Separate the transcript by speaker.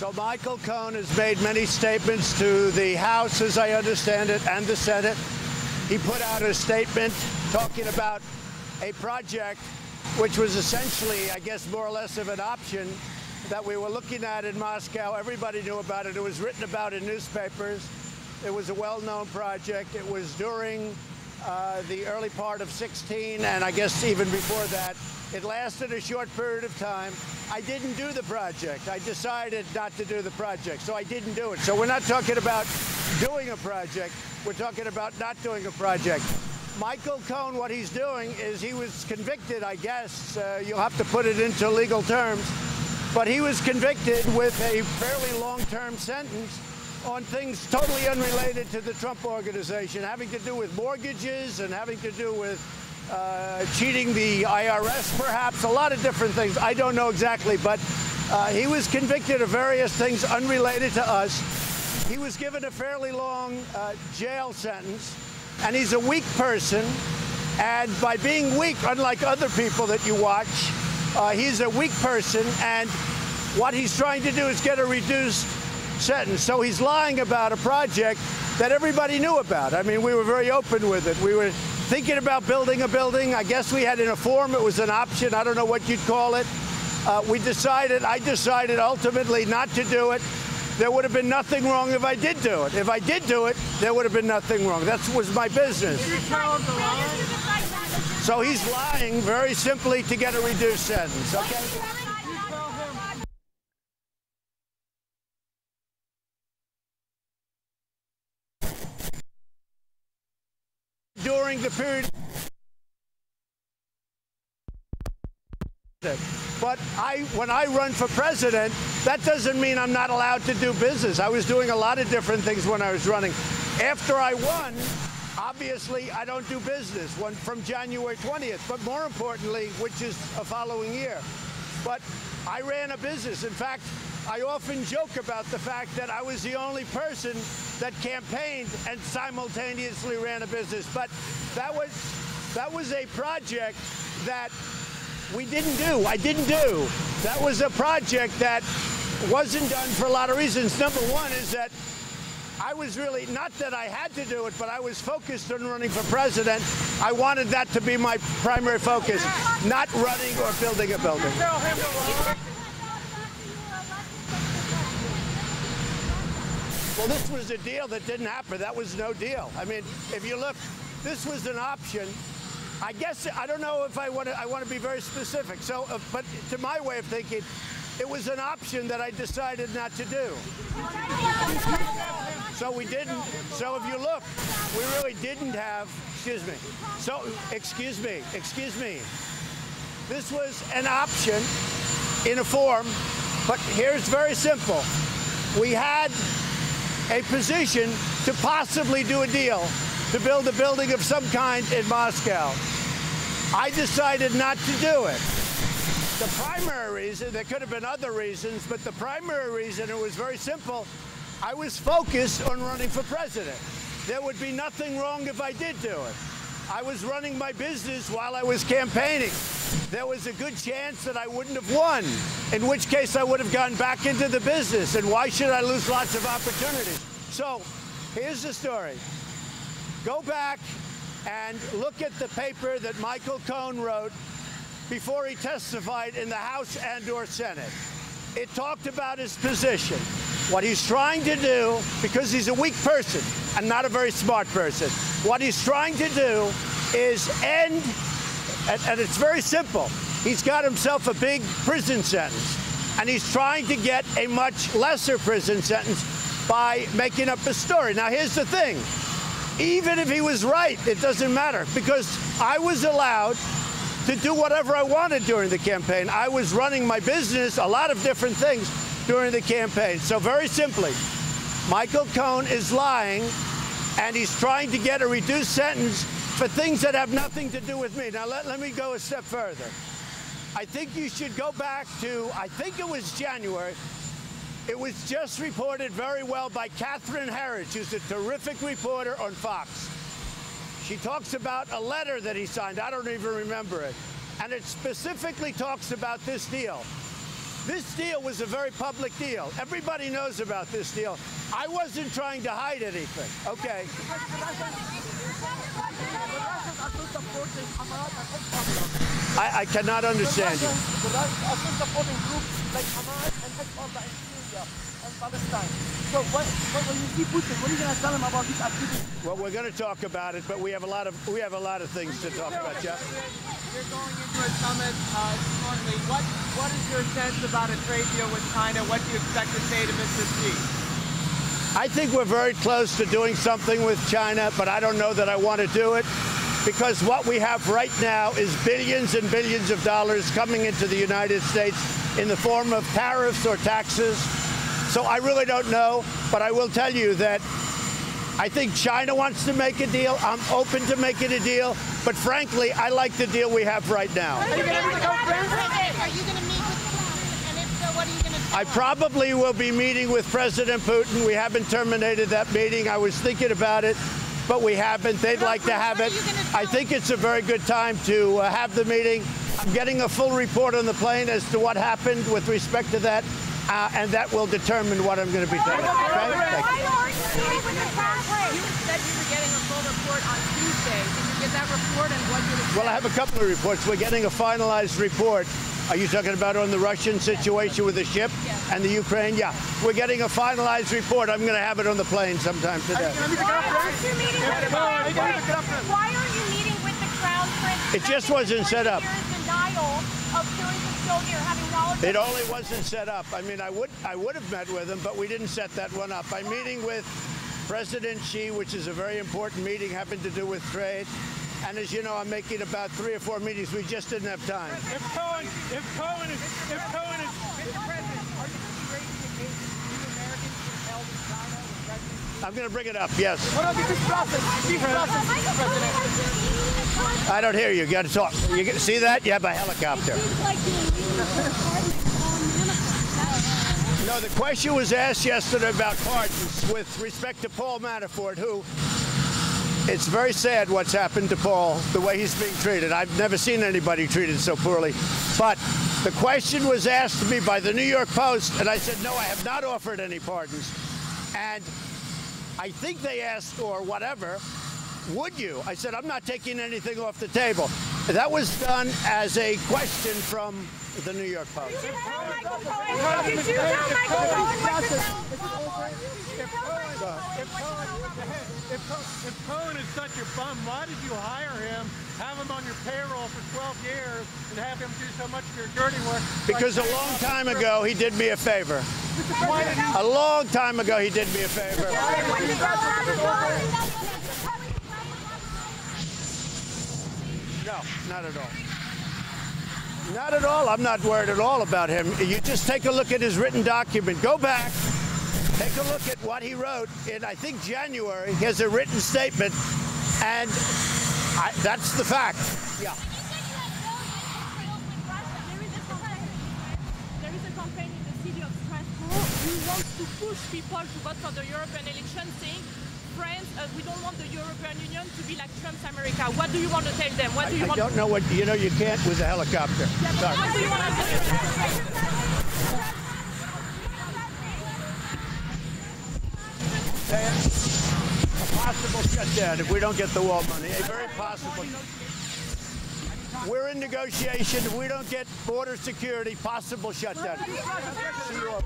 Speaker 1: So Michael Cohen has made many statements to the House, as I understand it, and the Senate. He put out a statement talking about a project which was essentially, I guess, more or less of an option that we were looking at in Moscow. Everybody knew about it. It was written about in newspapers. It was a well-known project. It was during the early part of 16, and I guess even before that. It lasted a short period of time. I didn't do the project. I decided not to do the project, so I didn't do it. So we're not talking about doing a project. We're talking about not doing a project. Michael Cohen, what he's doing is he was convicted, I guess. You'll have to put it into legal terms. But he was convicted with a fairly long-term sentence on things totally unrelated to the Trump Organization, having to do with mortgages and having to do with cheating the IRS, perhaps, a lot of different things. I don't know exactly, but he was convicted of various things unrelated to us. He was given a fairly long jail sentence, and he's a weak person. And by being weak, unlike other people that you watch, he's a weak person, and what he's trying to do is get a reduced sentence. So he's lying about a project that everybody knew about. I mean, we were very open with it. We were thinking about building a building. I guess we had in a form, it was an option. I don't know what you'd call it. I decided ultimately not to do it. There would have been nothing wrong if I did do it. If I did do it, there would have been nothing wrong. That was my business. So he's lying very simply to get a reduced sentence, okay? During the period. But when I run for president, that doesn't mean I'm not allowed to do business. I was doing a lot of different things when I was running. After I won, obviously, I don't do business from January 20th, but more importantly, which is a following year. But I ran a business. In fact, I often joke about the fact that I was the only person that campaigned and simultaneously ran a business. But that was a project that we didn't do. I didn't do. That was a project that wasn't done for a lot of reasons. Number one is that I was really, not that I had to do it, but I was focused on running for president. I wanted that to be my primary focus, not running or building a building. Well, this was a deal that didn't happen. That was no deal. I mean, if you look, this was an option. I guess, I don't know if I want to be very specific. So, but to my way of thinking, it was an option that I decided not to do. So we didn't. So if you look, we really didn't have, excuse me. So, excuse me. This was an option in a form, but here's very simple. We had a position to possibly do a deal to build a building of some kind in Moscow. I decided not to do it. The primary reason, there could have been other reasons, but the primary reason, it was very simple. I was focused on running for president. There would be nothing wrong if I did do it. I was running my business while I was campaigning. There was a good chance that I wouldn't have won, in which case I would have gone back into the business. And why should I lose lots of opportunities? So here's the story. Go back and look at the paper that Michael Cohen wrote before he testified in the House and/or Senate. It talked about his position, what he's trying to do, because he's a weak person and not a very smart person. What he's trying to do is end, and it's very simple. He's got himself a big prison sentence, and he's trying to get a much lesser prison sentence by making up a story. Now, here's the thing. Even if he was right, it doesn't matter, because I was allowed to do whatever I wanted during the campaign. I was running my business, a lot of different things during the campaign. So very simply, Michael Cohen is lying, and he's trying to get a reduced sentence for things that have nothing to do with me. Now, let me go a step further. I think you should go back to, I think it was January. It was just reported very well by Catherine Herridge, who's a terrific reporter on Fox. She talks about a letter that he signed. I don't even remember it. And it specifically talks about this deal. This deal was a very public deal. Everybody knows about this deal. I wasn't trying to hide anything. Okay. I cannot understand you.
Speaker 2: The Russians are still supporting groups like Hamas and Hezbollah in Syria and Palestine. So when you see Putin, what are you going to tell him about these activities?
Speaker 1: Well, we're going to talk about it, but we have a lot of things to talk about, Jeff.
Speaker 3: You're going into a summit shortly. What is your sense about a trade deal with China? What do you expect to say to Mr. Xi?
Speaker 1: I think we're very close to doing something with China, but I don't know that I want to do it, because what we have right now is billions and billions of dollars coming into the United States in the form of tariffs or taxes. So I really don't know, but I will tell you that I think China wants to make a deal. I'm open to making a deal, but frankly, I like the deal we have right now.
Speaker 4: Are you going to meet with Putin? And if so, what are you going to do?
Speaker 1: I probably will be meeting with President Putin. We haven't terminated that meeting. I was thinking about it, but we haven't. They'd like to have it. I think it's a very good time to have the meeting. I'm getting a full report on the plane as to what happened with respect to that, and that will determine what I'm going to be doing.
Speaker 3: You said you were getting a full report on Tuesday. Did you get that report, and what did it say?
Speaker 1: Well, I have a couple of reports. We're getting a finalized report. Are you talking about on the Russian situation with the ship and the Ukraine? Yeah. We're getting a finalized report. I'm going to have it on the plane sometime today.
Speaker 4: Why aren't you meeting with the Crown Prince?
Speaker 1: It just wasn't set up. It only wasn't set up. I mean, I would have met with him, but we didn't set that one up. I'm meeting with President Xi, which is a very important meeting, having to do with trade. And as you know, I'm making about 3 or 4 meetings. We just didn't have time.
Speaker 5: If Cohen is, Mr. President, are you going to be raising the case of new Americans being held in China with President?
Speaker 1: I'm going to bring it up, yes.
Speaker 2: What about this process? President?
Speaker 1: I don't hear you. You got to talk. You see that? You have a helicopter. No, the question was asked yesterday about pardons with respect to Paul Manafort, who, it's very sad what's happened to Paul, the way he's being treated. I've never seen anybody treated so poorly. But the question was asked to me by the New York Post, and I said, no, I have not offered any pardons. And I think they asked, or whatever, would you? I said, I'm not taking anything off the table. That was done as a question from the New York Post.
Speaker 4: Did you tell Michael Cohen what to tell
Speaker 5: If Cohen is such a bum, why did you hire him, have him on your payroll for 12 years, and have him do so much of your dirty work?
Speaker 1: Because a long time ago, he did me a favor. A long time ago, he did me a favor. No, not at all. Not at all. I'm not worried at all about him. You just take a look at his written document. Go back. Take a look at what he wrote in, I think, January. He has a written statement, and that's the fact. Yeah.
Speaker 6: There is a campaign in the city of Strasbourg who wants to push people to vote for the European election, saying, France, we don't want the European Union to be like Trump's America. What do you want to tell them? What do you want?
Speaker 1: I don't know what, you know, you can't with a helicopter.
Speaker 6: Yeah,
Speaker 1: sorry.
Speaker 6: What do you want to tell them?
Speaker 1: A possible shutdown if we don't get the wall money. A very possible. We're in negotiation. If we don't get border security, possible shutdown. See you over.